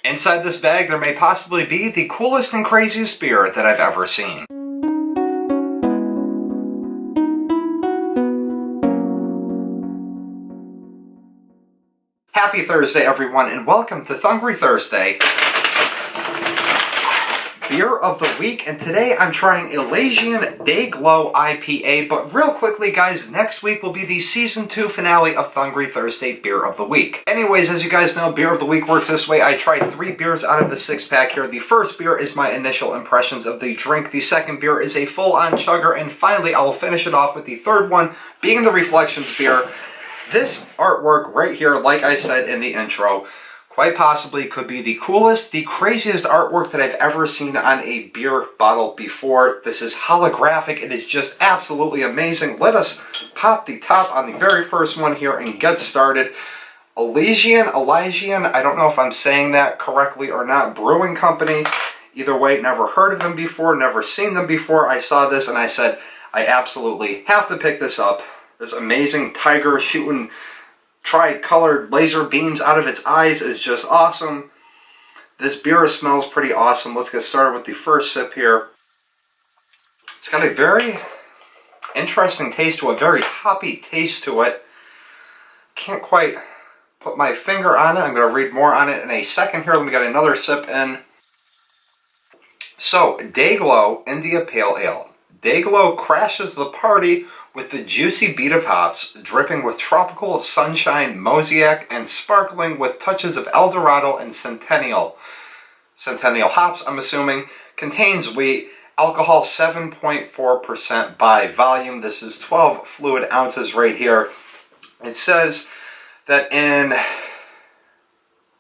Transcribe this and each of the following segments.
Inside this bag, there may possibly be the coolest and craziest beer that I've ever seen. Happy Thursday, everyone, and welcome to Thungry Thirstday, Beer of the Week, and today I'm trying Elysian Dayglow IPA, but real quickly, guys, next week will be the Season 2 finale of Thungry Thirstday Beer of the Week. Anyways, as you guys know, Beer of the Week works this way. I tried 3 beers out of the 6-pack here. The first beer is my initial impressions of the drink. The second beer is a full-on chugger, and finally, I will finish it off with the third one, being the Reflections beer. This artwork right here, like I said in the intro, quite possibly could be the coolest, the craziest artwork that I've ever seen on a beer bottle before. This is holographic. It is just absolutely amazing. Let us pop the top on the very first one here and get started. Elysian Elijah, I don't know if I'm saying that correctly or not. Brewing company. Either way, never heard of them before, never seen them before. I saw this and I said, I absolutely have to pick this up. This amazing tiger shooting tri-colored laser beams out of its eyes is just awesome. This beer smells pretty awesome. Let's get started with the first sip here. It's got a very interesting taste to it, very hoppy taste to it. Can't quite put my finger on it. I'm going to read more on it in a second here. Let me get another sip in. So, Dayglow India Pale Ale. Dayglow crashes the party with the juicy beat of hops, dripping with tropical sunshine, mosaic, and sparkling with touches of Eldorado and Centennial. Centennial hops, I'm assuming, contains wheat, alcohol 7.4% by volume. This is 12 fluid ounces right here. It says that in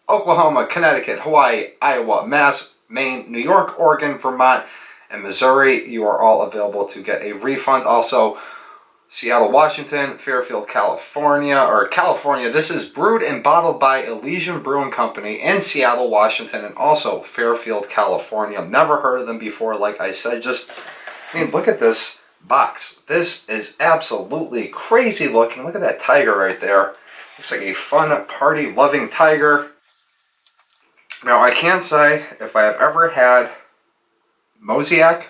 Oklahoma, Connecticut, Hawaii, Iowa, Mass, Maine, New York, Oregon, Vermont, and Missouri, you are all available to get a refund. Also, Seattle, Washington, Fairfield, California. This is brewed and bottled by Elysian Brewing Company in Seattle, Washington, and also Fairfield, California. I've never heard of them before, like I said. Look at this box. This is absolutely crazy looking. Look at that tiger right there. Looks like a fun, party-loving tiger. Now, I can't say if I have ever had mosaic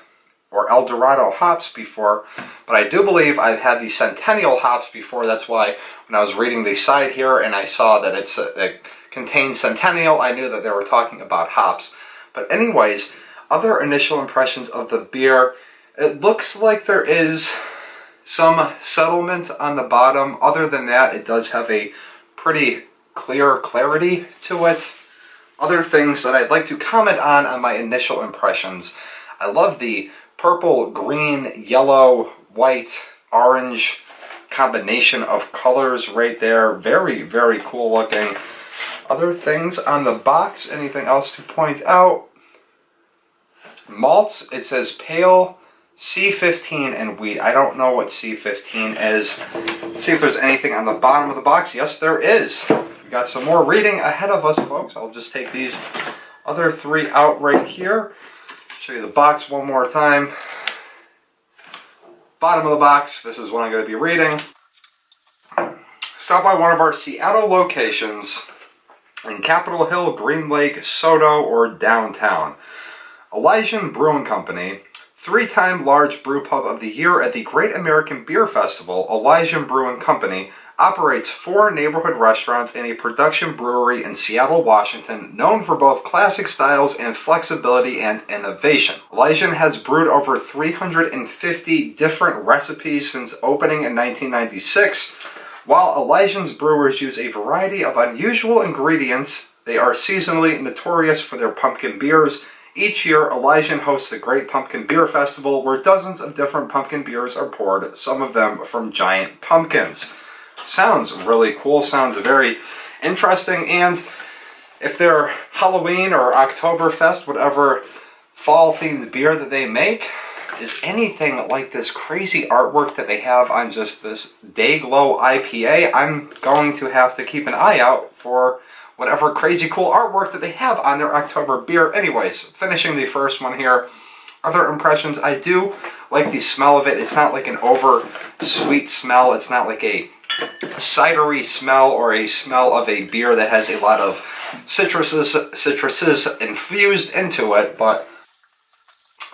or Eldorado hops before, but I do believe I've had the Centennial hops before. That's why when I was reading the side here and I saw that it contained Centennial, I knew that they were talking about hops. But anyways, other initial impressions of the beer, it looks like there is some settlement on the bottom. Other than that, it does have a pretty clear clarity to it. Other things that I'd like to comment on my initial impressions. I love the purple, green, yellow, white, orange combination of colors right there. Very, very cool looking. Other things on the box, anything else to point out? Malts, it says pale, C15, and wheat. I don't know what C15 is. Let's see if there's anything on the bottom of the box. Yes, there is. We got some more reading ahead of us, folks. I'll just take these other 3 out right here. Show you the box one more time. Bottom of the box, this is what I'm going to be reading. Stop by one of our Seattle locations in Capitol Hill, Green Lake, Soto, or downtown. Elysian Brewing Company, 3-time large brew pub of the year at the Great American Beer Festival. Elysian Brewing Company operates 4 neighborhood restaurants and a production brewery in Seattle, Washington, known for both classic styles and flexibility and innovation. Elysian has brewed over 350 different recipes since opening in 1996. While Elysian's brewers use a variety of unusual ingredients, they are seasonally notorious for their pumpkin beers. Each year, Elysian hosts the Great Pumpkin Beer Festival, where dozens of different pumpkin beers are poured, some of them from giant pumpkins. Sounds really cool, sounds very interesting, and if they're Halloween or Oktoberfest, whatever fall-themed beer that they make, is anything like this crazy artwork that they have on just this Dayglow IPA, I'm going to have to keep an eye out for whatever crazy cool artwork that they have on their October beer. Anyways, finishing the first one here. Other impressions, I do like the smell of it. It's not like an over sweet smell. It's not like a cidery smell, or a smell of a beer that has a lot of citruses infused into it, but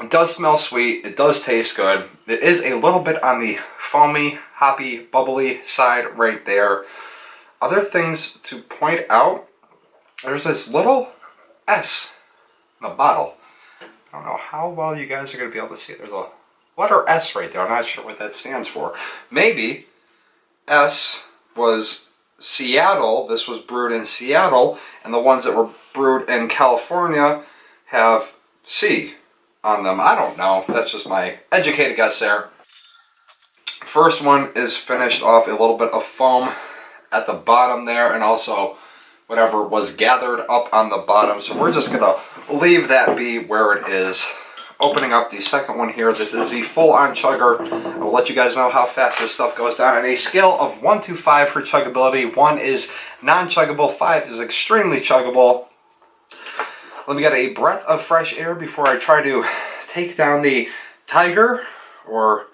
it does smell sweet. It does taste good. It is a little bit on the foamy, hoppy, bubbly side right there. Other things to point out, there's this little S in the bottle. I don't know how well you guys are going to be able to see it. There's a letter S right there. I'm not sure what that stands for. Maybe S was Seattle. This was brewed in Seattle, and the ones that were brewed in California have C on them. I don't know. That's just my educated guess there. First one is finished off a little bit of foam at the bottom there, and also whatever was gathered up on the bottom. So we're just going to leave that be where it is. Opening up the second one here. This is the full-on chugger. I will let you guys know how fast this stuff goes down. On a scale of 1 to 5 for chuggability, 1 is non-chuggable, 5 is extremely chuggable. Let me get a breath of fresh air before I try to take down the tiger. Or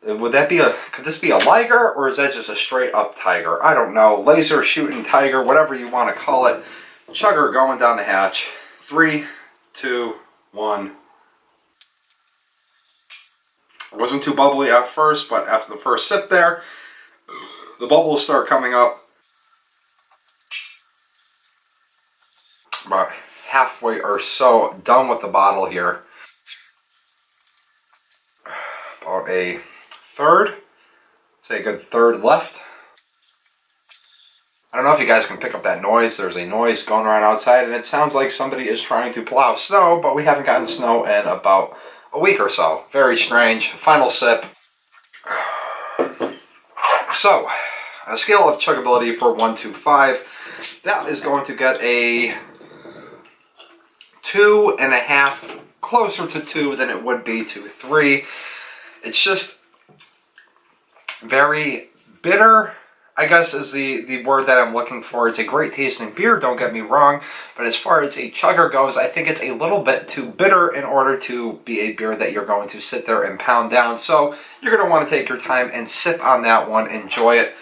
would that be could this be a liger, or is that just a straight up tiger? I don't know. Laser shooting tiger, whatever you want to call it. Chugger going down the hatch. 3, 2, 1. It wasn't too bubbly at first, but after the first sip there, the bubbles start coming up. About halfway or so done with the bottle here. About a third, say a good third left. I don't know if you guys can pick up that noise. There's a noise going around outside, and it sounds like somebody is trying to plow snow, but we haven't gotten snow in about a week or so. Very strange. Final sip. So, on a scale of chuggability for 1 to 5, that is going to get a 2.5, closer to 2 than it would be to 3. It's just very bitter, I guess is the word that I'm looking for. It's a great tasting beer, don't get me wrong, but as far as a chugger goes, I think it's a little bit too bitter in order to be a beer that you're going to sit there and pound down. So you're going to want to take your time and sip on that one, enjoy it.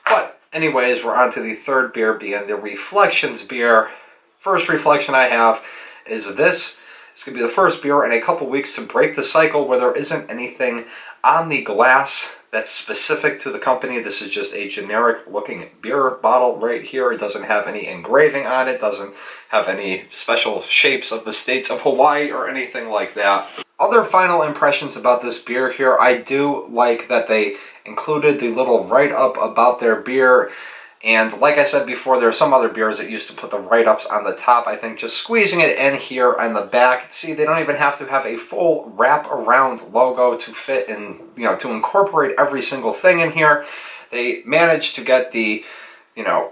But anyways, we're on to the third beer, being the Reflections beer. First reflection I have is this. It's going to be the first beer in a couple weeks to break the cycle where there isn't anything on the glass that's specific to the company. This is just a generic looking beer bottle right here. It doesn't have any engraving on it, doesn't have any special shapes of the states of Hawaii or anything like that. Other final impressions about this beer here, I do like that they included the little write-up about their beer. And like I said before, there are some other beers that used to put the write-ups on the top. I think just squeezing it in here on the back. See, they don't even have to have a full wrap-around logo to fit in, to incorporate every single thing in here. They managed to get the,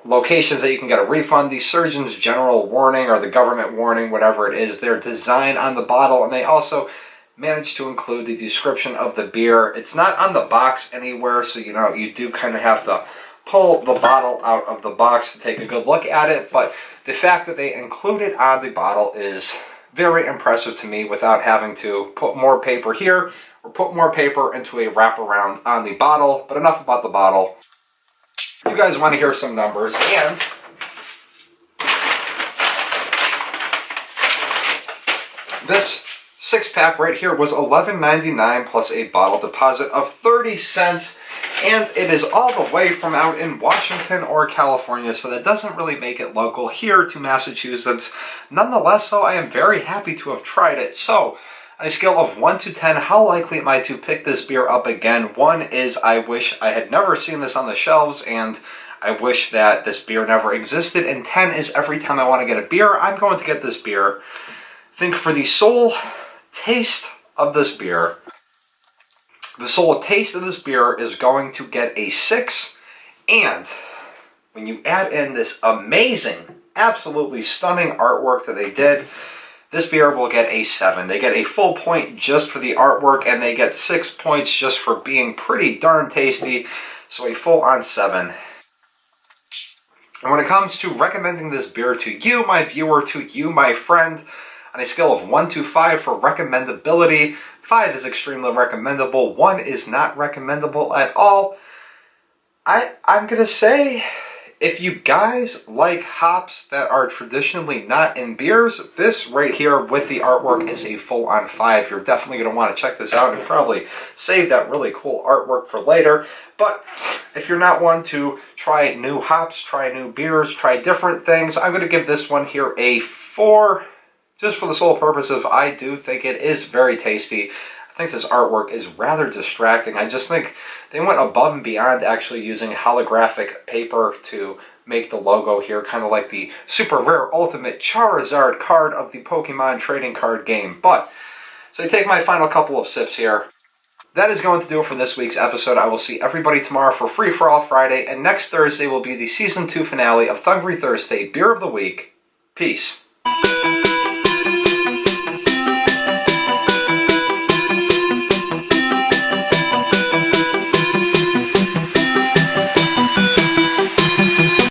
locations that you can get a refund, the Surgeon's General warning or the government warning, whatever it is, their design on the bottle, and they also managed to include the description of the beer. It's not on the box anywhere, so you do kind of have to pull the bottle out of the box to take a good look at it, but the fact that they include it on the bottle is very impressive to me without having to put more paper here or put more paper into a wraparound on the bottle. But enough about the bottle. You guys want to hear some numbers, and this 6-pack right here was $11.99 plus a bottle deposit of 30 cents. And it is all the way from out in Washington or California, so that doesn't really make it local here to Massachusetts. Nonetheless, though, I am very happy to have tried it. So, on a scale of 1 to 10, how likely am I to pick this beer up again? 1 is I wish I had never seen this on the shelves, and I wish that this beer never existed. And 10 is every time I want to get a beer, I'm going to get this beer. I think for the sole taste of this beer, the sole taste of this beer is going to get a 6, and when you add in this amazing, absolutely stunning artwork that they did, this beer will get a 7. They get a full point just for the artwork, and they get 6 points just for being pretty darn tasty, so a full-on 7. And when it comes to recommending this beer to you, my viewer, to you, my friend, on a scale of 1 to 5 for recommendability, 5 is extremely recommendable, 1 is not recommendable at all. I'm gonna say, if you guys like hops that are traditionally not in beers, this right here with the artwork is a full-on 5. You're definitely going to want to check this out and probably save that really cool artwork for later. But if you're not one to try new hops, try new beers, try different things, I'm going to give this one here a 4, just for the sole purpose of I do think it is very tasty. I think this artwork is rather distracting. I just think they went above and beyond actually using holographic paper to make the logo here, kind of like the super rare ultimate Charizard card of the Pokemon trading card game. But, so I take my final couple of sips here. That is going to do it for this week's episode. I will see everybody tomorrow for Free For All Friday, and next Thursday will be the Season 2 finale of Thungry Thirstday Beer of the Week. Peace.